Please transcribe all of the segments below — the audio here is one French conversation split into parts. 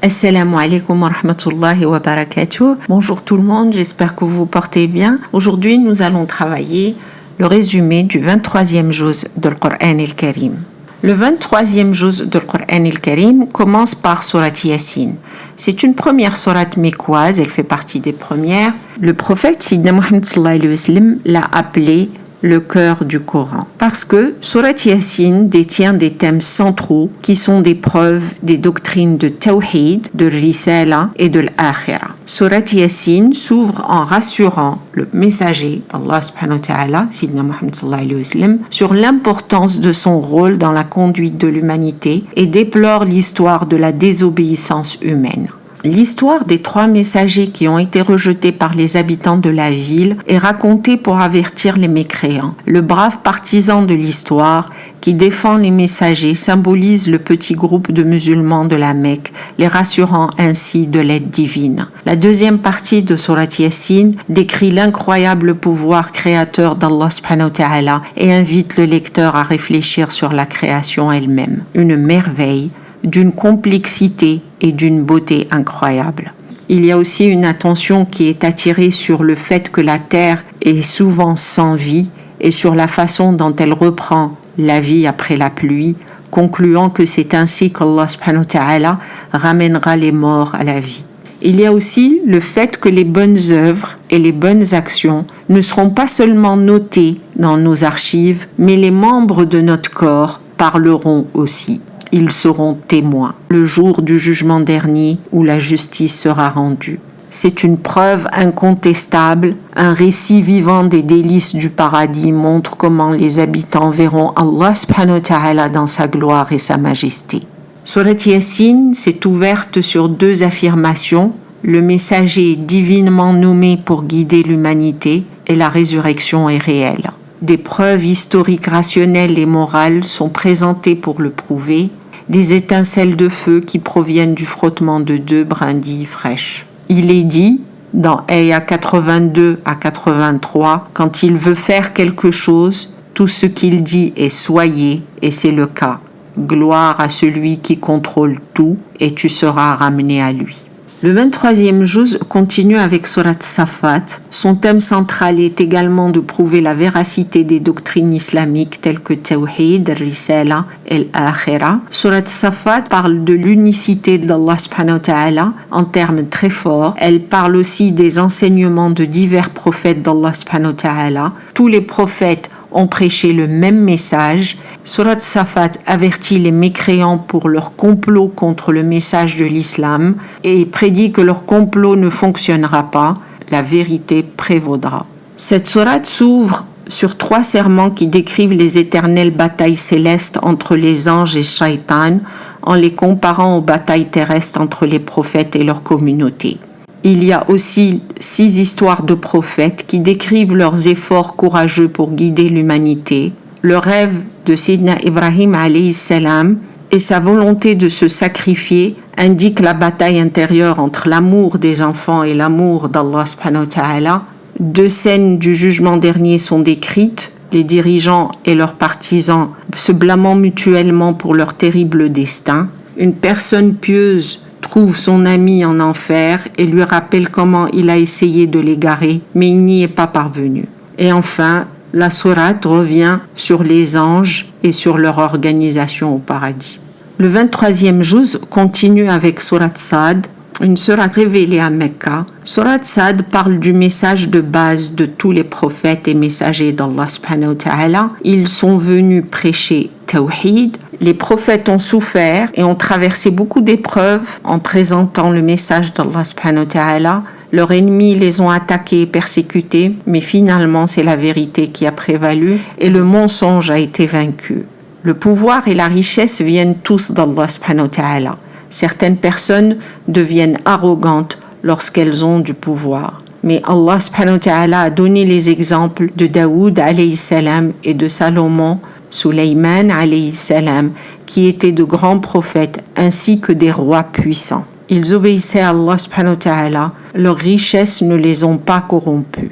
Assalamu alaikum wa rahmatullahi wa barakatuh. Bonjour tout le monde, j'espère que vous vous portez bien. Aujourd'hui, nous allons travailler le résumé du 23e juz de Coran al-Karim. Le 23e juz de Coran al-Karim commence par Surat Yasin. C'est une première sourate mécoise, elle fait partie des premières. Le prophète Sidna Muhammad sallallahu alayhi wa sallam l'a appelé le cœur du Coran. Parce que Surat Yasin détient des thèmes centraux qui sont des preuves des doctrines de Tawhid, de Risala et de l'Akhira. Surat Yasin s'ouvre en rassurant le messager, Allah subhanahu wa ta'ala, Sidna Muhammad sallallahu alayhi wa sallam, sur l'importance de son rôle dans la conduite de l'humanité et déplore l'histoire de la désobéissance humaine. L'histoire des 3 messagers qui ont été rejetés par les habitants de la ville est racontée pour avertir les mécréants. Le brave partisan de l'histoire qui défend les messagers symbolise le petit groupe de musulmans de la Mecque, les rassurant ainsi de l'aide divine. La deuxième partie de Surat Yasin décrit l'incroyable pouvoir créateur d'Allah subhanahu wa ta'ala et invite le lecteur à réfléchir sur la création elle-même. Une merveille d'une complexité et d'une beauté incroyable. Il y a aussi une attention qui est attirée sur le fait que la terre est souvent sans vie et sur la façon dont elle reprend la vie après la pluie, concluant que c'est ainsi qu'Allah subhanahu wa ta'ala ramènera les morts à la vie. Il y a aussi le fait que les bonnes œuvres et les bonnes actions ne seront pas seulement notées dans nos archives, mais les membres de notre corps parleront aussi. Ils seront témoins le jour du jugement dernier où la justice sera rendue. C'est une preuve incontestable, un récit vivant des délices du paradis montre comment les habitants verront Allah subhanahu wa ta'ala dans sa gloire et sa majesté. Surat Yasin s'est ouverte sur 2 affirmations, le messager est divinement nommé pour guider l'humanité et la résurrection est réelle. Des preuves historiques rationnelles et morales sont présentées pour le prouver, des étincelles de feu qui proviennent du frottement de 2 brindilles fraîches. Il est dit, dans Ayah 82 à 83, quand il veut faire quelque chose, tout ce qu'il dit est soyez, et c'est le cas. Gloire à celui qui contrôle tout, et tu seras ramené à lui. Le 23e juz continue avec Surat Safat. Son thème central est également de prouver la véracité des doctrines islamiques telles que Tawhid, Risala et l'Akhira. Surat Safat parle de l'unicité d'Allah subhanahu wa ta'ala en termes très forts. Elle parle aussi des enseignements de divers prophètes d'Allah subhanahu wa ta'ala. Tous les prophètes ont prêché le même message. Surat Safat avertit les mécréants pour leur complot contre le message de l'islam et prédit que leur complot ne fonctionnera pas, la vérité prévaudra. Cette sourate s'ouvre sur 3 serments qui décrivent les éternelles batailles célestes entre les anges et Shaitan en les comparant aux batailles terrestres entre les prophètes et leur communauté. Il y a aussi 6 histoires de prophètes qui décrivent leurs efforts courageux pour guider l'humanité, le rêve de Sidna Ibrahim alayhi salam et sa volonté de se sacrifier indiquent la bataille intérieure entre l'amour des enfants et l'amour d'Allah subhanahu wa ta'ala. 2 scènes du jugement dernier sont décrites, les dirigeants et leurs partisans se blâmant mutuellement pour leur terrible destin. Une personne pieuse trouve son ami en enfer et lui rappelle comment il a essayé de l'égarer, mais il n'y est pas parvenu. Et enfin, la sourate revient sur les anges et sur leur organisation au paradis. Le 23e juz continue avec Surat Sad, une sourate révélée à Mecca. Surat Sad parle du message de base de tous les prophètes et messagers d'Allah subhanahu wa ta'ala. Ils sont venus prêcher Tawhid. Les prophètes ont souffert et ont traversé beaucoup d'épreuves en présentant le message d'Allah subhanahu wa ta'ala. Leurs ennemis les ont attaqués et persécutés, mais finalement c'est la vérité qui a prévalu et le mensonge a été vaincu. Le pouvoir et la richesse viennent tous d'Allah subhanahu wa ta'ala. Certaines personnes deviennent arrogantes lorsqu'elles ont du pouvoir. Mais Allah subhanahu wa ta'ala a donné les exemples de Daoud alayhi salam et de Salomon, Sulayman alayhi salam, qui étaient de grands prophètes ainsi que des rois puissants. Ils obéissaient à Allah subhanahu wa ta'ala, leurs richesses ne les ont pas corrompus.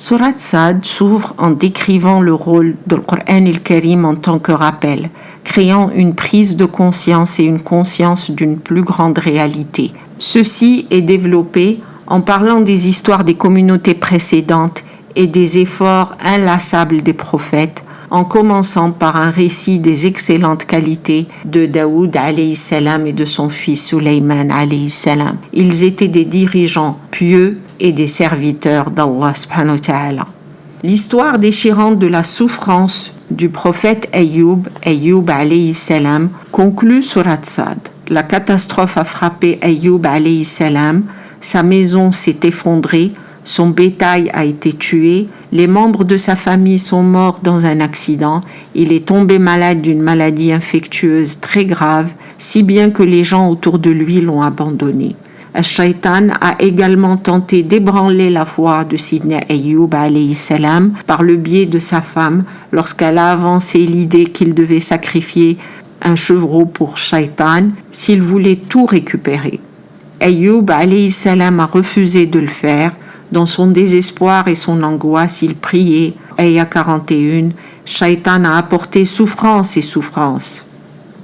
Surat Sad s'ouvre en décrivant le rôle du Coran al-Karim en tant que rappel, créant une prise de conscience et une conscience d'une plus grande réalité. Ceci est développé en parlant des histoires des communautés précédentes et des efforts inlassables des prophètes, en commençant par un récit des excellentes qualités de Daoud alayhi salam et de son fils Suleyman alayhi salam. Ils étaient des dirigeants pieux et des serviteurs d'Allah subhanahu wa ta'ala. L'histoire déchirante de la souffrance du prophète Ayyub alayhi salam, conclut Surat Sad. La catastrophe a frappé Ayyub alayhi salam, sa maison s'est effondrée, son bétail a été tué, les membres de sa famille sont morts dans un accident, il est tombé malade d'une maladie infectieuse très grave, si bien que les gens autour de lui l'ont abandonné. Al-Shaytan a également tenté d'ébranler la foi de Sidna Ayyub alayhi salam par le biais de sa femme lorsqu'elle a avancé l'idée qu'il devait sacrifier un chevreau pour Shaytan s'il voulait tout récupérer. Ayyub alayhi salam a refusé de le faire. Dans son désespoir et son angoisse, il priait. Ayah 41, Shaytan a apporté souffrance et souffrance.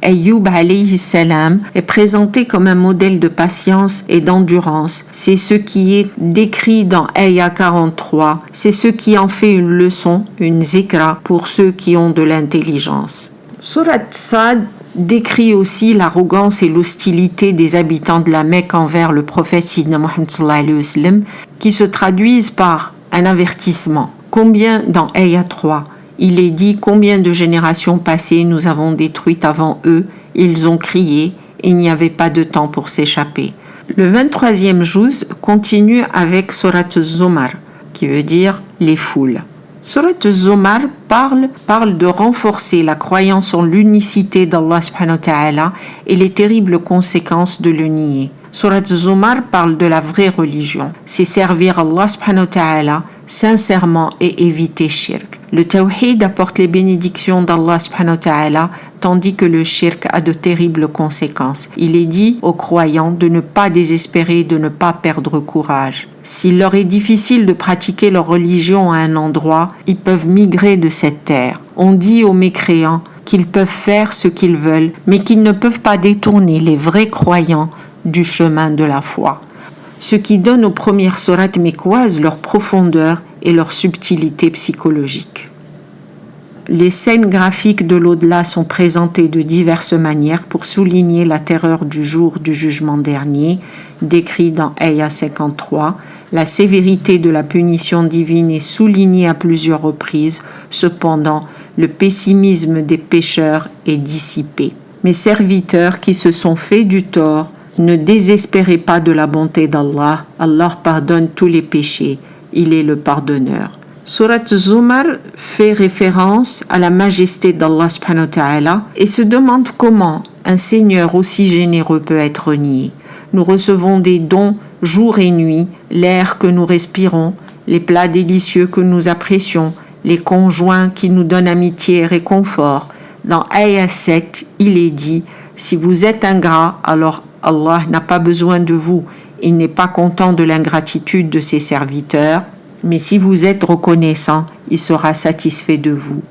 Ayyub alayhi salam est présenté comme un modèle de patience et d'endurance. C'est ce qui est décrit dans Ayah 43. C'est ce qui en fait une leçon, une zikra pour ceux qui ont de l'intelligence. Surat Sad décrit aussi l'arrogance et l'hostilité des habitants de la Mecque envers le prophète Sidna Muhammad sallallahu alayhi wa sallam, qui se traduisent par un avertissement. Combien dans Ayah 3, il est dit combien de générations passées nous avons détruites avant eux, ils ont crié, il n'y avait pas de temps pour s'échapper. Le 23e juz continue avec Surat Zumar, qui veut dire les foules. Surat Zumar parle de renforcer la croyance en l'unicité d'Allah subhanahu wa ta'ala et les terribles conséquences de le nier. Surat Zumar parle de la vraie religion, c'est servir Allah subhanahu wa ta'ala sincèrement et éviter shirk. Le tawhid apporte les bénédictions d'Allah subhanahu wa ta'ala, tandis que le shirk a de terribles conséquences. Il est dit aux croyants de ne pas désespérer, de ne pas perdre courage. S'il leur est difficile de pratiquer leur religion à un endroit, ils peuvent migrer de cette terre. On dit aux mécréants qu'ils peuvent faire ce qu'ils veulent, mais qu'ils ne peuvent pas détourner les vrais croyants du chemin de la foi. Ce qui donne aux premières sourates mécoises leur profondeur et leur subtilité psychologique. Les scènes graphiques de l'au-delà sont présentées de diverses manières pour souligner la terreur du jour du jugement dernier, décrit dans Ayah 53. La sévérité de la punition divine est soulignée à plusieurs reprises, cependant, le pessimisme des pécheurs est dissipé. Mes serviteurs qui se sont fait du tort, ne désespérez pas de la bonté d'Allah, Allah pardonne tous les péchés, il est le pardonneur. Surat Zumar fait référence à la majesté d'Allah subhanahu wa ta'ala et se demande comment un Seigneur aussi généreux peut être nié. Nous recevons des dons jour et nuit, l'air que nous respirons, les plats délicieux que nous apprécions, les conjoints qui nous donnent amitié et réconfort. Dans Ayah 7, il est dit « Si vous êtes ingrat, alors Allah n'a pas besoin de vous. Il n'est pas content de l'ingratitude de ses serviteurs. Mais si vous êtes reconnaissant, il sera satisfait de vous. »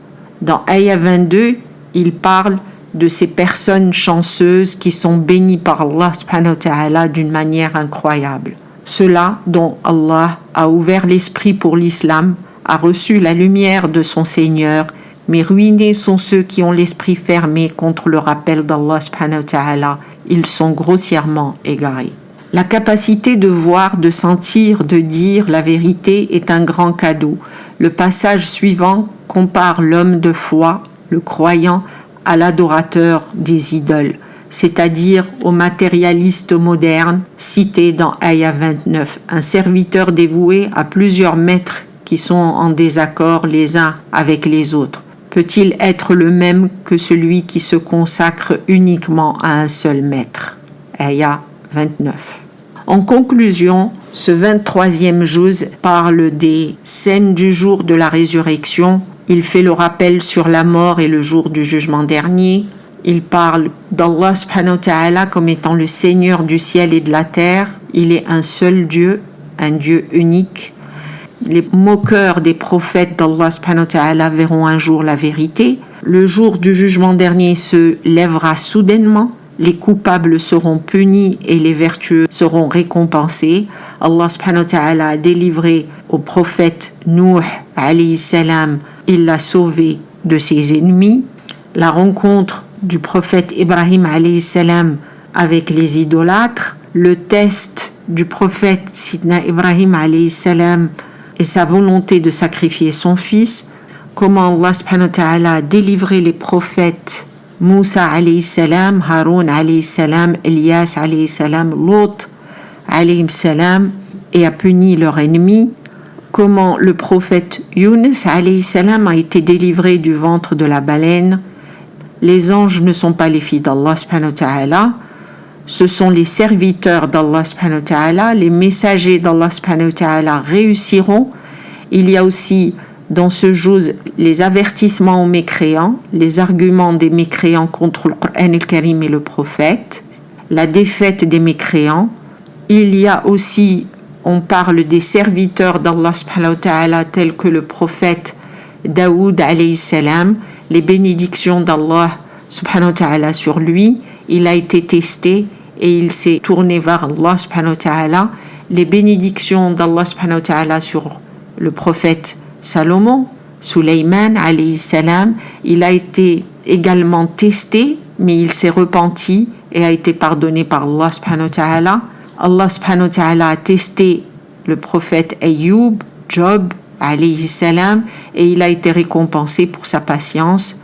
Dans Ayah 22, il parle de ces personnes chanceuses qui sont bénies par Allah subhanahu wa ta'ala d'une manière incroyable. Ceux-là dont Allah a ouvert l'esprit pour l'islam, a reçu la lumière de son Seigneur, mais ruinés sont ceux qui ont l'esprit fermé contre le rappel d'Allah subhanahu wa ta'ala. Ils sont grossièrement égarés. La capacité de voir, de sentir, de dire la vérité est un grand cadeau. Le passage suivant compare l'homme de foi, le croyant, à l'adorateur des idoles, c'est-à-dire au matérialiste moderne cité dans Ayah 29. Un serviteur dévoué a plusieurs maîtres qui sont en désaccord les uns avec les autres. Peut-il être le même que celui qui se consacre uniquement à un seul maître? Ayah 29. En conclusion, ce 23e juz parle des scènes du jour de la résurrection. Il fait le rappel sur la mort et le jour du jugement dernier. Il parle d'Allah subhanahu wa ta'ala comme étant le Seigneur du ciel et de la terre. Il est un seul Dieu, un Dieu unique. Les moqueurs des prophètes d'Allah subhanahu wa ta'ala verront un jour la vérité. Le jour du jugement dernier se lèvera soudainement. Les coupables seront punis et les vertueux seront récompensés. Allah subhanahu wa ta'ala a délivré au prophète Nuh alayhi salam, il l'a sauvé de ses ennemis. La rencontre du prophète Ibrahim alayhi salam avec les idolâtres, le test du prophète Sidna Ibrahim alayhi salam et sa volonté de sacrifier son fils, comment Allah subhanahu wa ta'ala a délivré les prophètes Moussa alayhi salam, Haroun alayhi salam, Elias alayhi salam, Lot alayhi salam et a puni leurs ennemis, comment le prophète Yunus alayhi salam a été délivré du ventre de la baleine. Les anges ne sont pas les filles d'Allah subhanahu wa ta'ala, ce sont les serviteurs d'Allah subhanahu wa ta'ala, les messagers d'Allah subhanahu wa ta'ala réussiront. Il y a aussi dans ce jour les avertissements aux mécréants, les arguments des mécréants contre le Coran al-Karim et le prophète, la défaite des mécréants. Il y a aussi, on parle des serviteurs d'Allah subhanahu wa ta'ala tels que le prophète Daoud alayhi salam, les bénédictions d'Allah subhanahu wa ta'ala sur lui. Il a été testé et il s'est tourné vers Allah subhanahu wa ta'ala. Les bénédictions d'Allah subhanahu wa ta'ala sur le prophète Salomon, Suleyman alayhi salam, il a été également testé, mais il s'est repenti et a été pardonné par Allah subhanahu wa ta'ala. Allah subhanahu wa ta'ala a testé le prophète Ayyub, Job alayhi salam, et il a été récompensé pour sa patience.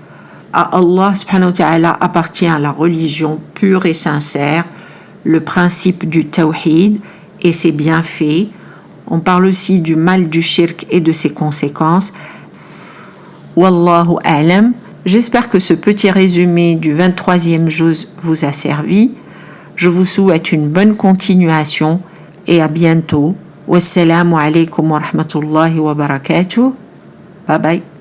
À Allah subhanahu wa ta'ala appartient la religion pure et sincère, le principe du tawhid et ses bienfaits. On parle aussi du mal du shirk et de ses conséquences. Wallahu a'lam. J'espère que ce petit résumé du 23e juz vous a servi. Je vous souhaite une bonne continuation et à bientôt. Wassalamu alaikum wa rahmatullahi wa barakatuh. Bye bye.